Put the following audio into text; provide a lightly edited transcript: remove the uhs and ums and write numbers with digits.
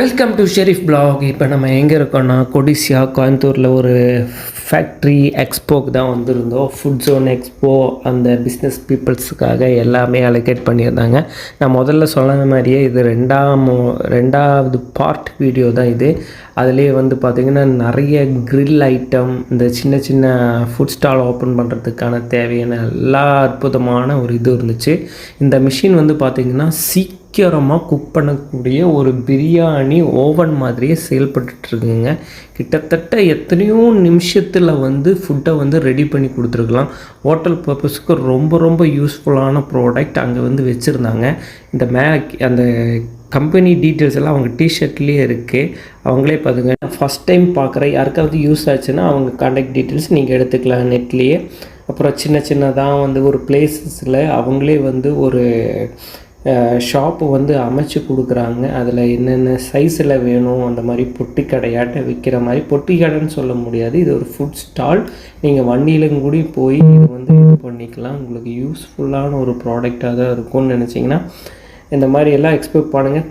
Welcome to Sharif black. இப்போ நம்ம எங்கே இருக்கோன்னா கொடிசியா கோயம்புத்தூரில் ஒரு ஃபேக்ட்ரி எக்ஸ்போக்கு தான் வந்திருந்தோம். ஃபுட் ஜோன் எக்ஸ்போ அந்த பிஸ்னஸ் பீப்புள்ஸுக்காக எல்லாமே அலோகேட் பண்ணியிருந்தாங்க. நான் முதல்ல சொன்ன மாதிரியே இது ரெண்டாவது பார்ட் வீடியோ தான் இது. அதிலே வந்து பார்த்திங்கன்னா நிறைய க்ரில் ஐட்டம், இந்த சின்ன சின்ன ஃபுட் ஸ்டால் ஓப்பன் பண்ணுறதுக்கான தேவையான எல்லா அற்புதமான ஒரு இது இருந்துச்சு. இந்த மிஷின் வந்து பார்த்திங்கன்னா சீக்கிரமாக குக் பண்ணக்கூடிய ஒரு பிரியாணி ஓவன் மாதிரியே செயல்பட்டுருக்குங்க. கிட்டத்தட்ட எத்தனையோ நிமிஷத்தில் வந்து ஃபுட்டை வந்து ரெடி பண்ணி கொடுத்துருக்கலாம். ஹோட்டல் பர்பஸுக்கு ரொம்ப ரொம்ப யூஸ்ஃபுல்லான ப்ராடக்ட் அங்கே வந்து வச்சுருந்தாங்க. இந்த அந்த கம்பெனி டீட்டெயில்ஸ் எல்லாம் அவங்க டிஷர்ட்லேயே இருக்குது. அவங்களே பார்த்துங்க. ஃபஸ்ட் டைம் பார்க்குற யாருக்காவது யூஸ் ஆச்சுன்னா அவங்க கான்டாக்ட் டீட்டெயில்ஸ் நீங்கள் எடுத்துக்கலாம் நெட்லேயே. அப்புறம் சின்ன சின்னதாக வந்து ஒரு பிளேஸஸில் அவங்களே வந்து ஒரு ஷாப்பு வந்து அமைச்சு கொடுக்குறாங்க. அதில் என்னென்ன சைஸில் வேணும் அந்த மாதிரி பொட்டி கடையாட்ட விற்கிற மாதிரி. பொட்டி கடைன்னு சொல்ல முடியாது, இது ஒரு ஃபுட் ஸ்டால். நீங்கள் வண்டியிலும் கூட போய் இது வந்து இது பண்ணிக்கலாம். உங்களுக்கு யூஸ்ஃபுல்லான ஒரு ப்ராடக்டாக தான் இருக்கும்னு நினச்சிங்கன்னா இந்த மாதிரி எல்லாம் எக்ஸ்பெக்ட் பண்ணுங்கள்.